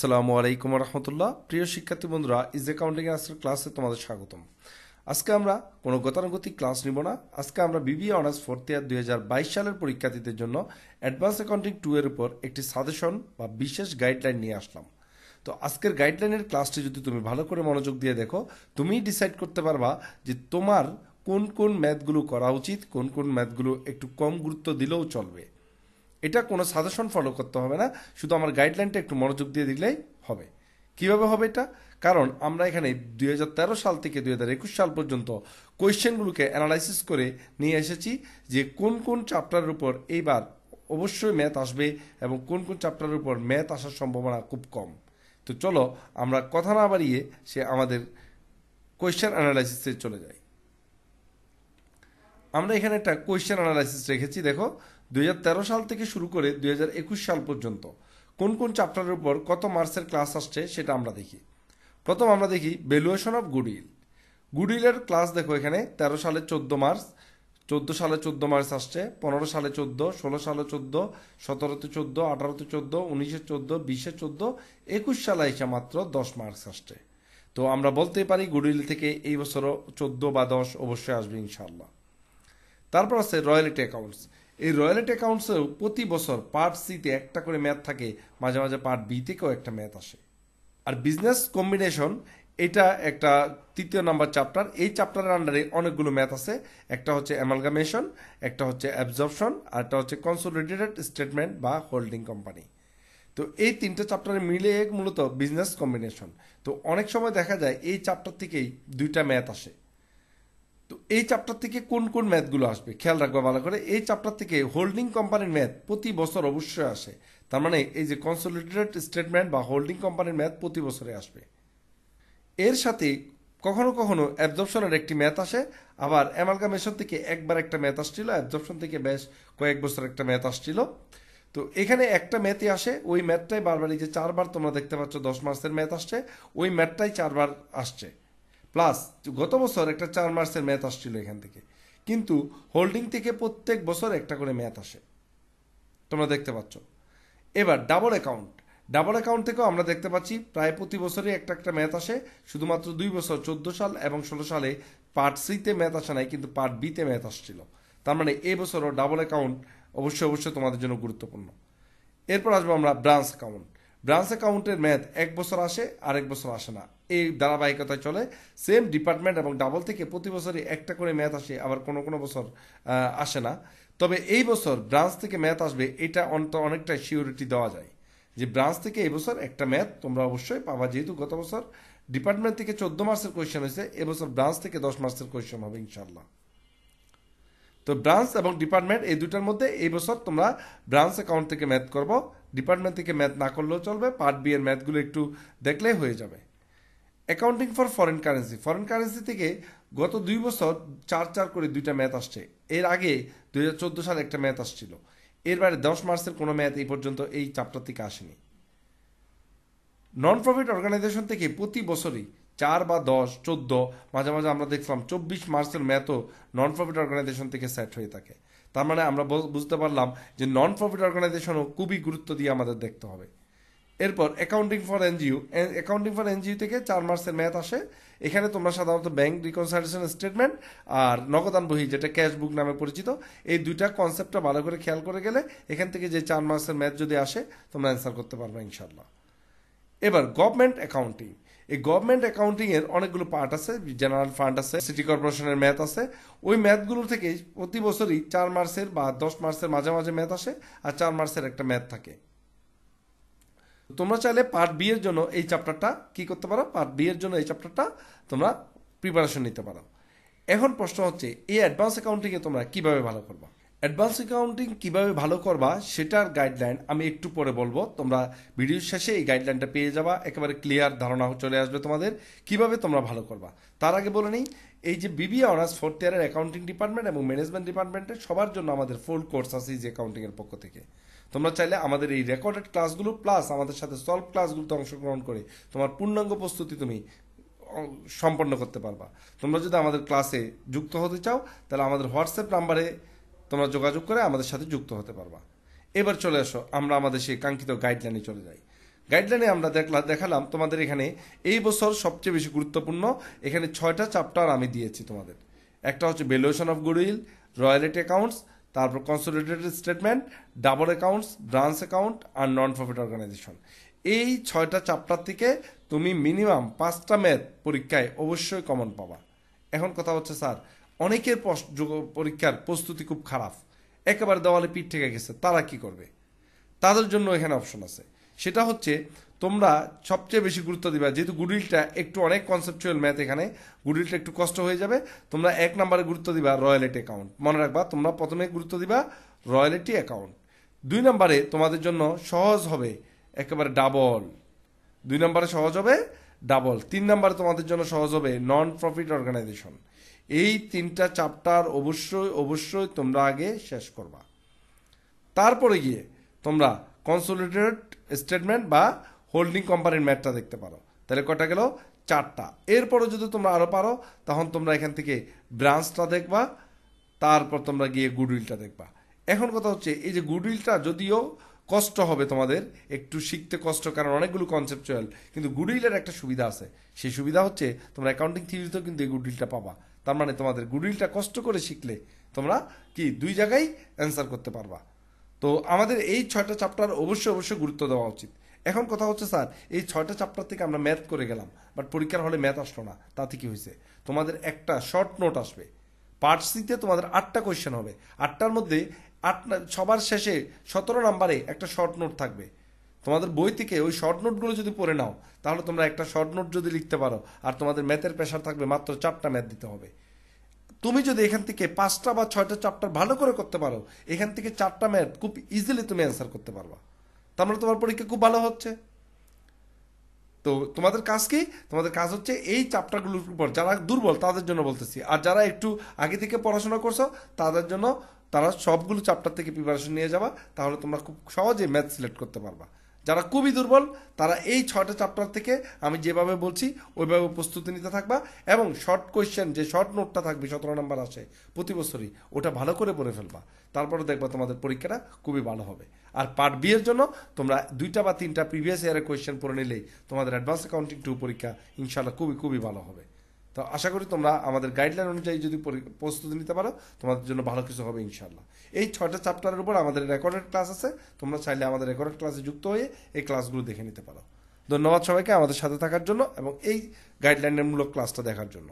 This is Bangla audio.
আসসালামু আলাইকুম রহমতুল্লাহ। প্রিয় শিক্ষার্থী বন্ধুরা, ইজ অ্যাকাউন্টিং আজকের ক্লাসে তোমাদের স্বাগতম। আজকে আমরা কোনো গতানুগতিক ক্লাস নিব না। আজকে আমরা বিবিএ অনার্স ফোর্থ ইয়ার 2022 সালের পরীক্ষার্থীদের জন্য অ্যাডভান্স অ্যাকাউন্টিং 2 এর উপর একটি সাজেশন বা বিশেষ গাইডলাইন নিয়ে আসলাম। তো আজকের গাইডলাইনের ক্লাসটি যদি তুমি ভালো করে মনোযোগ দিয়ে দেখো, তুমিই ডিসাইড করতে পারবা যে তোমার কোন কোন ম্যাথগুলো করা উচিত, কোন কোন ম্যাথগুলো একটু কম গুরুত্ব দিলেও চলবে। এটা কোনো সাজেশন ফলো করতে হবে না, শুধু আমার গাইডলাইনটা একটু মনোযোগ দিয়ে দিলেই হবে। কিভাবে হবে এটা? কারণ আমরা এখানে 2013 সাল থেকে 2021 সাল পর্যন্ত কোয়েশ্চেনগুলোকে অ্যানালাইসিস করে নিয়ে এসেছি যে কোন কোন চ্যাপ্টারের উপর এইবার অবশ্যই ম্যাথ আসবে এবং কোন কোন চ্যাপ্টারের উপর ম্যাথ আসার সম্ভাবনা খুব কম। তো চলো আমরা কথা না বাড়িয়ে সে আমাদের কোয়েশ্চেন অ্যানালাইসিসে চলে যাই। আমরা এখানে একটা কোয়েশ্চেন অ্যানালাইসিস রেখেছি। দেখো 2013 সাল থেকে শুরু করে 2021 সাল পর্যন্ত কোন কোন চ্যাপ্টারের উপর কত মার্কসের ক্লাস আসছে সেটা আমরা দেখি। প্রথম আমরা দেখি ভ্যালুয়েশন অফ গুডউইল। গুডউইলের ক্লাস দেখো এখানে 13 সালে 14 মার্কস, 14 সালে 14 মার্কস আসছে, 15 সালে 14, 16 সালে 14, 17তে 14, 18তে 14, 19-এ 14, 20-এ 14, 21 সালে এসে মাত্র 10 মার্কস আসছে। তো আমরা বলতেই পারি গুডউইল থেকে এই বছরও 14 বা 10 অবশ্যই আসবে ইনশাআল্লাহ। তারপর আছে রয়্যালিটি অ্যাকাউন্টস। এই রয়্যালিটি অ্যাকাউন্টসেও প্রতি বছর পার্ট সিতে একটা করে ম্যাথ থাকে, মাঝে মাঝে পার্ট বি থেকেও একটা ম্যাথ আসে। আর বিজনেস কম্বিনেশন, এটা একটা তৃতীয় নাম্বার চ্যাপ্টার। এই চ্যাপ্টারের আন্ডারে অনেকগুলো ম্যাথ আছে। একটা হচ্ছে অ্যামালগামেশন, একটা হচ্ছে অ্যাবজর্পশন, আর একটা হচ্ছে কনসোলিডেটেড স্টেটমেন্ট বা হোল্ডিং কোম্পানি। তো এই তিনটে চ্যাপ্টারে মিলে মূলত বিজনেস কম্বিনেশন। তো অনেক সময় দেখা যায় এই চ্যাপ্টার থেকেই দুইটা ম্যাথ আসে। তো এই চ্যাপ্টার থেকে কোন কোন ম্যাথগুলো আসবে খেয়াল রাখবো ভালো করে। এই চ্যাপ্টার থেকে হোল্ডিং কোম্পানির ম্যাথ প্রতি বছর অবশ্যই আসে। তার মানে এই যে কনসোলিডেটেড স্টেটমেন্ট বা হোল্ডিং কোম্পানির ম্যাথ প্রতি বছরে আসবে। এর সাথে কখনো কখনো অ্যাবজর্পশনের একটি ম্যাথ আসে, আবার অ্যামালগামেশন থেকে একবার একটা ম্যাথ আসছিল, অ্যাবজর্পশন থেকে বেশ কয়েক বছর একটা ম্যাথ আসছিল। তো এখানে একটা ম্যাথই আসে, ওই ম্যাথটাই বারবার, এই যে 4বার তোমরা দেখতে পাচ্ছ 10 মার্কসের ম্যাথ আসছে, ওই ম্যাথটাই 4বার আসছে। প্লাস গত বছর একটা 4 মার্কসের ম্যাথ আসছিল এখান থেকে। কিন্তু হোল্ডিং থেকে প্রত্যেক বছর একটা করে ম্যাথ আসে, তোমরা দেখতে পাচ্ছ। এবার ডাবল অ্যাকাউন্ট। ডাবল অ্যাকাউন্ট থেকেও আমরা দেখতে পাচ্ছি প্রায় প্রতি বছরই একটা একটা ম্যাথ আসে। শুধুমাত্র 2 বছর 14 সাল এবং 16 সালে পার্ট সিতে ম্যাথ আসে নাই, কিন্তু পার্ট বিতে ম্যাথ আসছিল। তার মানে এই বছরও ডাবল অ্যাকাউন্ট অবশ্যই অবশ্যই তোমাদের জন্য গুরুত্বপূর্ণ। এরপর আসবো আমরা ব্রাঞ্চ অ্যাকাউন্ট। ব্রাঞ্চ অ্যাকাউন্টের ম্যাথ এক বছর আসে, আরেক বছর আসে না, এই ধারাবাহিকতায় চলে। সেম ডিপার্টমেন্ট এবং ডাবল থেকে প্রতি বছরই একটা করে ম্যাথ আসে, আবার কোনো কোনো বছর আসে না। তবে এই বছর ব্রাঞ্চ থেকে ম্যাথ আসবে, এটা অনেকটা সিউরিটি দেওয়া যায় যে ব্রাঞ্চ থেকে এই বছর একটা ম্যাথ তোমরা অবশ্যই পাবা। যেহেতু গত বছর ডিপার্টমেন্ট থেকে 14 মার্কসের কোয়েশ্চেন হয়েছে, এবছর ব্রাঞ্চ থেকে 10 মার্কসের কোয়েশ্চেন হবে ইনশাল্লাহ। তো ব্রাঞ্চ এবং ডিপার্টমেন্ট এই দুটার মধ্যে এই বছর তোমরা ব্রাঞ্চ অ্যাকাউন্ট থেকে ম্যাথ করবো, ডিপার্টমেন্ট থেকে ম্যাথ না করলেও চলবে, পার্ট বি এর ম্যাথগুলো একটু দেখলেই হয়ে যাবে। Accounting for foreign currency. Foreign currency থেকে গত 2 বছর 4 করে দুইটা ম্যাথ আসছে। এর আগে 2014 সালে একটা ম্যাথ আসছিল। এর বাইরে 10 মার্কসের কোনো ম্যাথ এই পর্যন্ত এই চ্যাপ্টার থেকে আসেনি। নন প্রফিট অর্গানাইজেশন থেকে প্রতি বছরই 4 বা 10, 14, মাঝে মাঝে আমরা দেখলাম 24 মার্চের ম্যাথও নন প্রফিট অর্গানাইজেশন থেকে সেট হয়ে থাকে। তার মানে আমরা বুঝতে পারলাম যে নন প্রফিট অর্গানাইজেশনও খুবই গুরুত্ব দিয়ে আমাদের দেখতে হবে। এরপর accounting for NGO. Accounting for NGO থেকে 4 মার্চের ম্যাথ আসে। এখানে তোমরা সাধারণত ব্যাংক রিকনসাইলেশন স্টেটমেন্ট আর নগদান বহি, যেটা ক্যাশ বুক নামে পরিচিত, এই দুইটা কনসেপ্টটা ভালো করে খেয়াল করে গেলে এখান থেকে যে 4 মার্চের ম্যাথ যদি আসে তোমরা অ্যান্সার করতে পারবে ইনশাল্লাহ। এবার গভর্নমেন্ট অ্যাকাউন্টিং। এই গভর্নমেন্ট অ্যাকাউন্টিং এর অনেকগুলো পার্ট আছে। জেনারেল ফান্ড আছে, সিটি কর্পোরেশনের ম্যাথ আছে। ওই ম্যাথগুলো থেকে প্রতি বছরই 4 মার্চের বা 10 মার্চের মাঝে মাঝে ম্যাথ আসে, আর 4 মার্চের একটা ম্যাথ থাকে। তোমরা চাইলে পার্ট বি এর জন্য এই চ্যাপ্টারটা কি করতে পারো, পার্ট বি এর জন্য এই চ্যাপ্টারটা তোমরা প্রিপারেশন নিতে পারো। এখন প্রশ্ন হচ্ছে এই অ্যাডভান্স অ্যাকাউন্টিং এ তোমরা কিভাবে ভালো করবা। অ্যাডভান্স অ্যাকাউন্টিং কিভাবে ভালো করবা সেটার গাইডলাইন আমি একটু পরে বলবো। তোমরা ভিডিওর শেষে এই গাইডলাইনটা পেয়ে যাবা, একেবারে ক্লিয়ার ধারণা চলে আসবে তোমাদের কিভাবে তোমরা ভালো করবা। তার আগে বলে নিই, এই যে বিবিএ অনার্স ফোর্থ ইয়ারের অ্যাকাউন্টিং ডিপার্টমেন্ট এবং ম্যানেজমেন্ট ডিপার্টমেন্টের সবার জন্য আমাদের ফুল কোর্স আছে এই যে অ্যাকাউন্টিং এর পক্ষ থেকে। তোমরা চাইলে আমাদের এই রেকর্ডেড ক্লাসগুলো প্লাস আমাদের সাথে সলভ ক্লাসগুলোতে অংশগ্রহণ করে তোমার পূর্ণাঙ্গ প্রস্তুতি তুমি সম্পন্ন করতে পারবা। তোমরা যদি আমাদের ক্লাসে যুক্ত হতে চাও তাহলে আমাদের হোয়াটসঅ্যাপ নাম্বারে তোমরা যোগাযোগ করে আমাদের সাথে যুক্ত হতে পারবা। এবার চলে আসো, আমরা আমাদের সেই কাঙ্ক্ষিত গাইডলাইনে চলে যাই। গাইডলাইনে আমরা দেখালাম তোমাদের এখানে এই বছর সবচেয়ে বেশি গুরুত্বপূর্ণ এখানে 6টা চ্যাপ্টার আমি দিয়েছি তোমাদের। একটা হচ্ছে valuation of goodwill, royalty accounts, তারপর consolidated statement, double accounts, branch account আর নন প্রফিট অর্গানাইজেশন। এই 6টা চ্যাপ্টার থেকে তুমি মিনিমাম 5টা ম্যাথ পরীক্ষায় অবশ্যই কমন পাবা। এখন কথা হচ্ছে স্যার অনেকের পরীক্ষার প্রস্তুতি খুব খারাপ, একেবারে দেওয়ালে পিঠ থেকে গেছে, তারা কি করবে? তাদের জন্য এখানে অপশন আছে। সেটা হচ্ছে তোমরা সবচেয়ে বেশি গুরুত্ব দিবা, যেহেতু গুডউইলটা একটু অনেক কনসেপচুয়াল ম্যাথ, এখানে গুডউইলটা একটু কষ্ট হয়ে যাবে। তোমরা 1 নম্বরে গুরুত্ব দিবা রয়্যালটি অ্যাকাউন্ট। মনে রাখবা তোমরা প্রথমে গুরুত্ব দিবা রয়্যালটি অ্যাকাউন্ট। 2 নম্বরে তোমাদের জন্য সহজ হবে একেবারে ডাবল, 2 নম্বরে সহজ হবে ডাবল। 3 নম্বরে তোমাদের জন্য সহজ হবে নন প্রফিট অর্গানাইজেশন। এই 3টা চ্যাপ্টার অবশ্যই অবশ্যই তোমরা আগে শেষ করবা, তারপরে গিয়ে তোমরা কনসোলিডেটেড স্টেটমেন্ট বা হোল্ডিং কোম্পানির ম্যাথটা দেখতে পারো। তাহলে কটা গেল? 4টা। এরপরে যদি তোমরা আরো পারো তখন তোমরা এখান থেকে ব্রাঞ্চটা দেখবা, তারপর তোমরা গিয়ে গুডউইলটা দেখবা। এখন কথা হচ্ছে এই যে গুডউইলটা যদিও কষ্ট হবে তোমাদের, একটু শিখতে কষ্ট, কারণ অনেকগুলো কনসেপচুয়াল, কিন্তু গুডউইলের একটা সুবিধা আছে। সেই সুবিধা হচ্ছে তোমরা অ্যাকাউন্টিং থিওরিতেও কিন্তু এই গুডউইলটা পাবা। তার মানে তোমাদের গুডউইলটা কষ্ট করে শিখলে তোমরা কি 2 জায়গায় অ্যান্সার করতে পারবা। তো আমাদের এই 6টা চ্যাপ্টার অবশ্যই অবশ্যই গুরুত্ব দেওয়া উচিত। এখন কথা হচ্ছে স্যার এই 6টা চ্যাপ্টার থেকে আমরা ম্যাথ করে গেলাম, বাট পরীক্ষার হলে ম্যাথ আসলো না, তাতে কি হয়েছে? তোমাদের একটা শর্ট নোট আসবে। পার্ট সিতে তোমাদের 8টা কোয়েশ্চেন হবে, 8টার মধ্যে সবার শেষে 17 নম্বরে একটা শর্ট নোট থাকবে। তোমাদের বই থেকে ওই শর্ট নোটগুলো যদি পড়ে নাও তাহলে তোমরা একটা শর্ট নোট যদি লিখতে পারো, আর তোমাদের ম্যাথের প্রেশার থাকবে মাত্র 4টা ম্যাথ দিতে হবে। তুমি যদি এখান থেকে 5টা বা 6টা চ্যাপ্টার ভালো করে করতে পারো, এখান থেকে 4টা ম্যাথ খুব ইজিলি তুমি অ্যান্সার করতে পারবা। তার মানে তোমার পরীক্ষা খুব ভালো হচ্ছে। তো তোমাদের কাজ কি? তোমাদের কাজ হচ্ছে এই চ্যাপ্টারগুলোর উপর যারা দুর্বল তাদের জন্য বলতেছি, আর যারা একটু আগে থেকে পড়াশোনা করছো তাদের জন্য তারা সবগুলো চ্যাপ্টার থেকে প্রিপারেশন নিয়ে যাবা, তাহলে তোমরা খুব সহজে ম্যাথ সিলেক্ট করতে পারবা। যারা খুবই দুর্বল তারা এই 6টা চ্যাপ্টার থেকে আমি যেভাবে বলছি ওইভাবে প্রস্তুতি নিতে থাকবা, এবং শর্ট কোয়েশ্চেন যে শর্ট নোটটা থাকবে 17 নম্বর আসে প্রতি বছরই, ওটা ভালো করে পড়ে ফেলবা। তারপরে দেখবা তোমাদের পরীক্ষাটা খুবই ভালো হবে। আর পার্ট বি এর জন্য তোমরা 2টা বা 3টা প্রিভিয়াস ইয়ারের কোয়েশ্চেন পড়ে নিলেই তোমাদের অ্যাডভান্স অ্যাকাউন্টিং 2 পরীক্ষা ইনশাআল্লাহ খুবই খুবই ভালো হবে। তো আশা করি তোমরা আমাদের গাইডলাইন অনুযায়ী যদি প্রস্তুতি নিতে পারো তোমাদের জন্য ভালো কিছু হবে ইনশাআল্লাহ। এই 6টা চ্যাপ্টারের উপর আমাদের রেকর্ডেড ক্লাস আছে, তোমরা চাইলে আমাদের রেকর্ডেড ক্লাসে যুক্ত হয়ে এই ক্লাসগুলো দেখে নিতে পারো। ধন্যবাদ সবাইকে আমাদের সাথে থাকার জন্য এবং এই গাইডলাইনের মূলক ক্লাসটা দেখার জন্য।